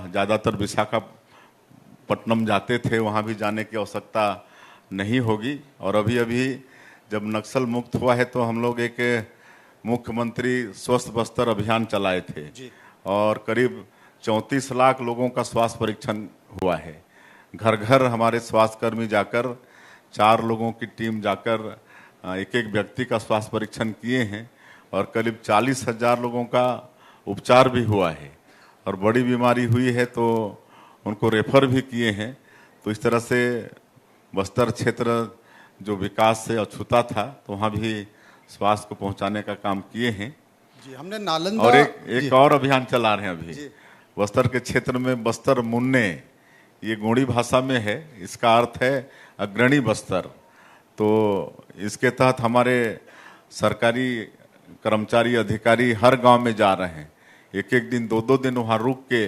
ज़्यादातर विशाखापट्टनम जाते थे, वहाँ भी जाने की आवश्यकता नहीं होगी। और अभी अभी जब नक्सल मुक्त हुआ है तो हम लोग एक मुख्यमंत्री स्वस्थ बस्तर अभियान चलाए थे और करीब 34 लाख लोगों का स्वास्थ्य परीक्षण हुआ है। घर घर हमारे स्वास्थ्यकर्मी जाकर 4 लोगों की टीम जाकर एक एक व्यक्ति का स्वास्थ्य परीक्षण किए हैं और करीब 40,000 लोगों का उपचार भी हुआ है। और बड़ी बीमारी हुई है तो उनको रेफर भी किए हैं। तो इस तरह से बस्तर क्षेत्र जो विकास से अछूता था तो वहाँ भी स्वास्थ्य को पहुँचाने का काम किए हैं जी। हमने नालंदा और एक और अभियान चला रहे हैं अभी बस्तर के क्षेत्र में, बस्तर मुन्ने, ये गोंडी भाषा में है, इसका अर्थ है अग्रणी बस्तर। तो इसके तहत हमारे सरकारी कर्मचारी अधिकारी हर गांव में जा रहे हैं, एक एक दिन 2-2 दिन वहाँ रुक के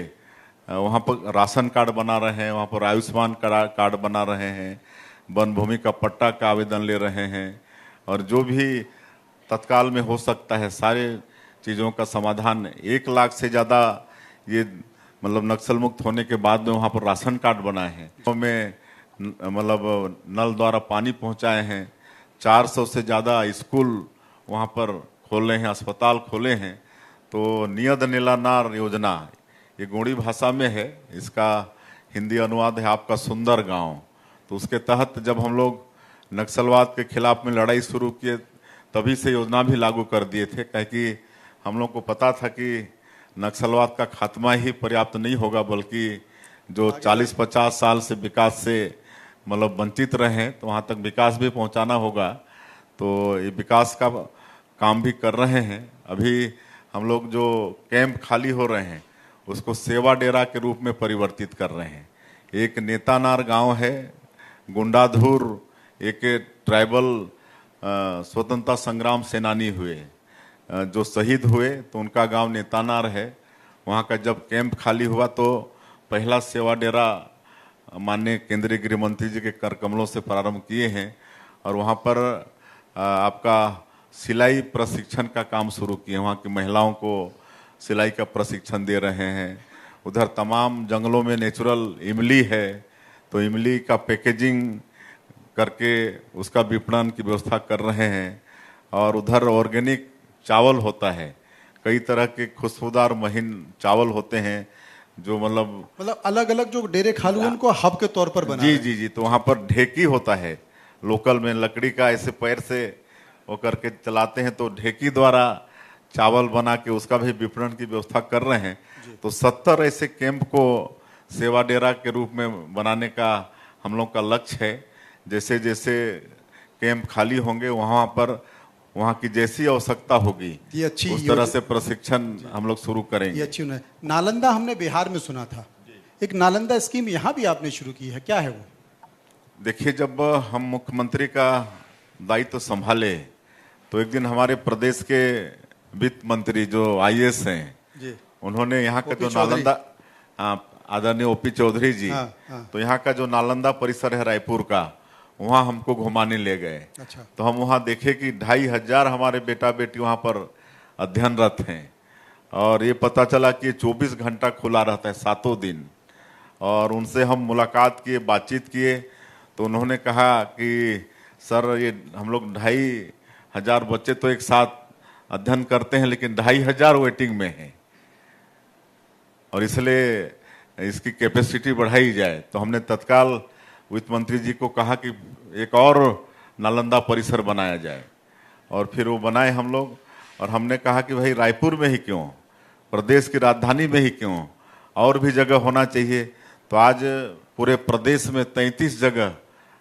वहाँ पर राशन कार्ड बना रहे हैं, वहाँ पर आयुष्मान कार्ड बना रहे हैं, वन भूमि का पट्टा का आवेदन ले रहे हैं और जो भी तत्काल में हो सकता है सारे चीज़ों का समाधान। 1 लाख से ज़्यादा ये मतलब नक्सल मुक्त होने के बाद में वहाँ पर राशन कार्ड बनाए हैं, तो में मतलब नल द्वारा पानी पहुँचाए हैं। 400 से ज़्यादा स्कूल वहाँ पर खोले हैं, अस्पताल खोले हैं। तो नियद नीलानार योजना ये गोंडी भाषा में है, इसका हिंदी अनुवाद है आपका सुंदर गांव। तो उसके तहत जब हम लोग नक्सलवाद के खिलाफ में लड़ाई शुरू किए तभी से योजना भी लागू कर दिए थे, क्योंकि हम लोग को पता था कि नक्सलवाद का खात्मा ही पर्याप्त नहीं होगा, बल्कि जो 40-50 साल से विकास से मतलब वंचित रहे तो वहाँ तक विकास भी पहुँचाना होगा। तो ये विकास का काम भी कर रहे हैं। अभी हम लोग जो कैंप खाली हो रहे हैं उसको सेवा डेरा के रूप में परिवर्तित कर रहे हैं। एक नेतानार गांव है, गुंडाधुर, एक ट्राइबल स्वतंत्रता संग्राम सेनानी हुए जो शहीद हुए, तो उनका गांव नेतानार है। वहां का जब कैंप खाली हुआ तो पहला सेवा डेरा माननीय केंद्रीय गृह मंत्री जी के कर कमलों से प्रारंभ किए हैं और वहां पर आपका सिलाई प्रशिक्षण का काम शुरू किए। वहाँ की महिलाओं को सिलाई का प्रशिक्षण दे रहे हैं। उधर तमाम जंगलों में नेचुरल इमली है, तो इमली का पैकेजिंग करके उसका विपणन की व्यवस्था कर रहे हैं। और उधर ऑर्गेनिक चावल होता है, कई तरह के खुशबूदार महीन चावल होते हैं जो मतलब अलग अलग जो डेरे खालू हैं उनको हब के तौर पर बना जी। तो वहाँ पर ढेकी होता है लोकल में, लकड़ी का ऐसे पैर से वो करके चलाते हैं, तो ढेकी द्वारा चावल बना के उसका भी विपणन की व्यवस्था कर रहे हैं। तो 70 ऐसे कैंप को सेवा डेरा के रूप में बनाने का हम लोग का लक्ष्य है। जैसे जैसे कैंप खाली होंगे वहाँ पर वहाँ की जैसी आवश्यकता होगी उस तरह से प्रशिक्षण हम लोग शुरू करेंगे। ये अच्छी नालंदा हमने बिहार में सुना था, एक नालंदा स्कीम यहाँ भी आपने शुरू की है, क्या है वो? देखिए, जब हम मुख्यमंत्री का दायित्व संभाले तो एक दिन हमारे प्रदेश के वित्त मंत्री जो IAS हैं उन्होंने यहाँ का जो नालंदा, आदरणीय OP चौधरी जी, तो यहाँ का जो नालंदा परिसर है रायपुर का, वहाँ हमको घुमाने ले गए। अच्छा। तो हम वहाँ देखे कि 2500 हमारे बेटा बेटी वहाँ पर अध्ययनरत हैं और ये पता चला कि 24 घंटा खुला रहता है 7 दिन। और उनसे हम मुलाकात किए, बातचीत किए, तो उन्होंने कहा कि सर ये हम लोग 2500 बच्चे तो एक साथ अध्ययन करते हैं लेकिन 2500 वेटिंग में हैं और इसलिए इसकी कैपेसिटी बढ़ाई जाए। तो हमने तत्काल वित्त मंत्री जी को कहा कि एक और नालंदा परिसर बनाया जाए और फिर वो बनाए हम लोग। और हमने कहा कि भाई रायपुर में ही क्यों, प्रदेश की राजधानी में ही क्यों, और भी जगह होना चाहिए। तो आज पूरे प्रदेश में 33 जगह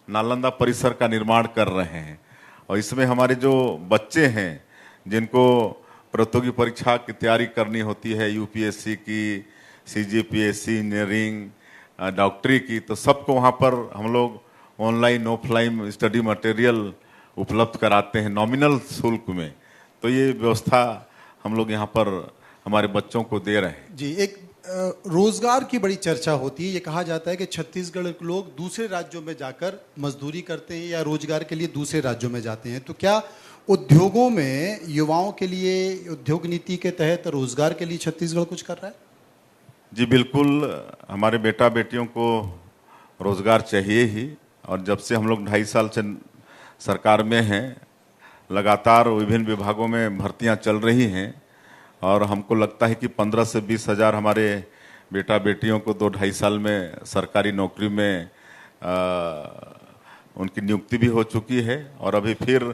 नालंदा परिसर का निर्माण कर रहे हैं और इसमें हमारे जो बच्चे हैं जिनको प्रतियोगी परीक्षा की तैयारी करनी होती है, UPSC की, CGPSC, इंजीनियरिंग, डॉक्टरी की, तो सबको वहाँ पर हम लोग ऑनलाइन ऑफलाइन स्टडी मटेरियल उपलब्ध कराते हैं नॉमिनल शुल्क में। तो ये व्यवस्था हम लोग यहाँ पर हमारे बच्चों को दे रहे हैं। जी, एक रोजगार की बड़ी चर्चा होती है। ये कहा जाता है कि छत्तीसगढ़ के लोग दूसरे राज्यों में जाकर मजदूरी करते हैं या रोजगार के लिए दूसरे राज्यों में जाते हैं। तो क्या उद्योगों में युवाओं के लिए उद्योग नीति के तहत रोजगार के लिए छत्तीसगढ़ कुछ कर रहा है? जी बिल्कुल, हमारे बेटा बेटियों को रोजगार चाहिए ही। और जब से हम लोग 2.5 साल से सरकार में हैं, लगातार विभिन्न विभागों में भर्तियां चल रही हैं और हमको लगता है कि 15 से 20 हज़ार हमारे बेटा बेटियों को 2-2.5 साल में सरकारी नौकरी में उनकी नियुक्ति भी हो चुकी है। और अभी फिर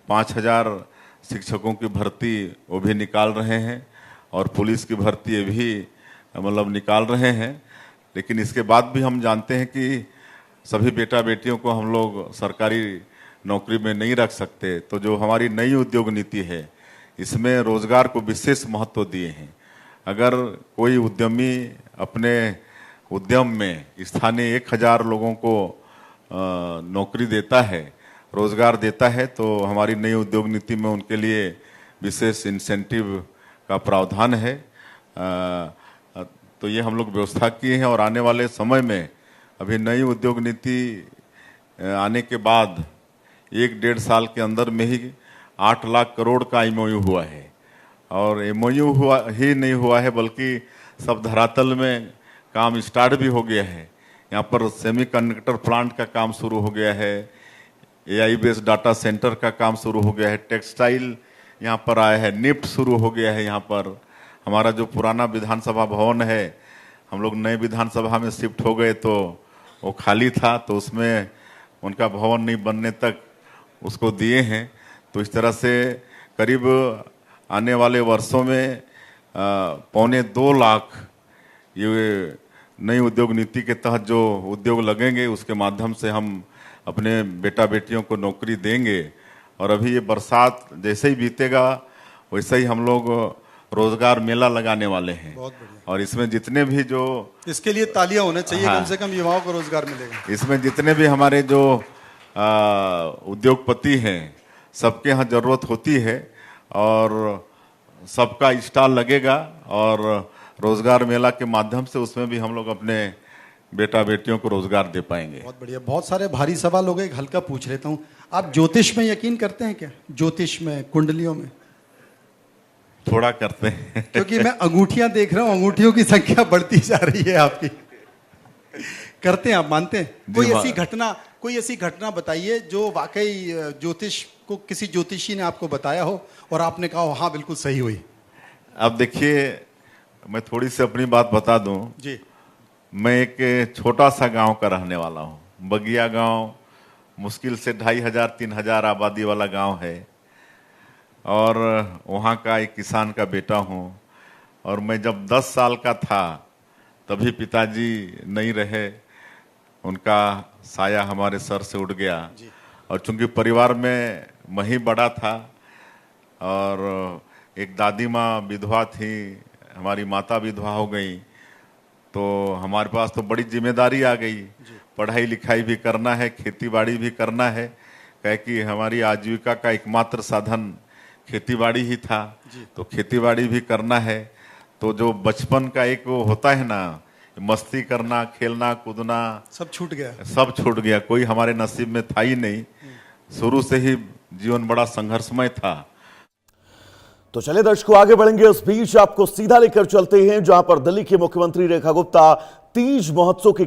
5,000 शिक्षकों की भर्ती वो भी निकाल रहे हैं और पुलिस की भर्ती ये भी मतलब निकाल रहे हैं। लेकिन इसके बाद भी हम जानते हैं कि सभी बेटा बेटियों को हम लोग सरकारी नौकरी में नहीं रख सकते। तो जो हमारी नई उद्योग नीति है, इसमें रोजगार को विशेष महत्व दिए हैं। अगर कोई उद्यमी अपने उद्यम में स्थानीय 1,000 लोगों को नौकरी देता है, रोजगार देता है, तो हमारी नई उद्योग नीति में उनके लिए विशेष इंसेंटिव का प्रावधान है। तो ये हम लोग व्यवस्था किए हैं और आने वाले समय में अभी नई उद्योग नीति आने के बाद 1-1.5 साल के अंदर में ही 8 लाख करोड़ का एमओयू हुआ है। और एमओयू हुआ ही नहीं हुआ है, बल्कि सब धरातल में काम स्टार्ट भी हो गया है। यहाँ पर सेमीकंडक्टर प्लांट का काम शुरू हो गया है, एआई बेस्ड डाटा सेंटर का काम शुरू हो गया है, टेक्सटाइल यहाँ पर आया है, निफ्ट शुरू हो गया है। यहाँ पर हमारा जो पुराना विधानसभा भवन है, हम लोग नए विधानसभा में शिफ्ट हो गए तो वो खाली था, तो उसमें उनका भवन नहीं बनने तक उसको दिए हैं। तो इस तरह से करीब आने वाले वर्षों में 1.25 लाख ये नई उद्योग नीति के तहत जो उद्योग लगेंगे, उसके माध्यम से हम अपने बेटा बेटियों को नौकरी देंगे। और अभी ये बरसात जैसे ही बीतेगा वैसे ही हम लोग रोजगार मेला लगाने वाले हैं। बहुत बढ़िया। और इसमें जितने भी जो इसके लिए तालियां होने चाहिए। हाँ, कम से कम युवाओं को रोजगार मिलेगा। इसमें जितने भी हमारे जो उद्योगपति हैं, सबके यहाँ जरूरत होती है और सबका स्टॉल लगेगा और रोजगार मेला के माध्यम से उसमें भी हम लोग अपने बेटा बेटियों को रोजगार दे पाएंगे। बहुत बढ़िया। बहुत सारे भारी सवाल हो गए, एक हल्का पूछ लेता हूँ। आप ज्योतिष में यकीन करते हैं क्या? ज्योतिष में, कुंडलियों में? थोड़ा करते हैं क्योंकि मैं अंगूठियां देख रहा हूँ, अंगूठियों की संख्या बढ़ती जा रही है आपकी। करते हैं आप, मानते हैं? कोई ऐसी घटना बताइए जो वाकई ज्योतिष को, किसी ज्योतिषी ने आपको बताया हो और आपने कहा हाँ बिल्कुल सही हुई। अब देखिए, मैं थोड़ी सी अपनी बात बता दूं जी। मैं एक छोटा सा गांव का रहने वाला हूं। बगिया गांव मुश्किल से 2,500-3,000 आबादी वाला गांव है और वहां का एक किसान का बेटा हूं। और मैं जब 10 साल का था तभी पिताजी नहीं रहे, उनका साया हमारे सर से उड़ गया। और चूंकि परिवार में मैं ही बड़ा था और एक दादी माँ विधवा थी, हमारी माता विधवा हो गई, तो हमारे पास तो बड़ी जिम्मेदारी आ गई। पढ़ाई लिखाई भी करना है, खेती बाड़ी भी करना है, कह कि हमारी आजीविका का एकमात्र साधन खेती बाड़ी ही था। तो खेती बाड़ी भी करना है। तो जो बचपन का एक वो होता है ना, मस्ती करना, खेलना कूदना, सब छूट गया। सब छूट गया। कोई हमारे नसीब में था ही नहीं। शुरू से ही जीवन बड़ा संघर्षमय था। तो चलिए दर्शकों, आगे बढ़ेंगे। इस बीच आपको सीधा लेकर चलते हैं जहां पर दिल्ली के मुख्यमंत्री रेखा गुप्ता तीज महोत्सव के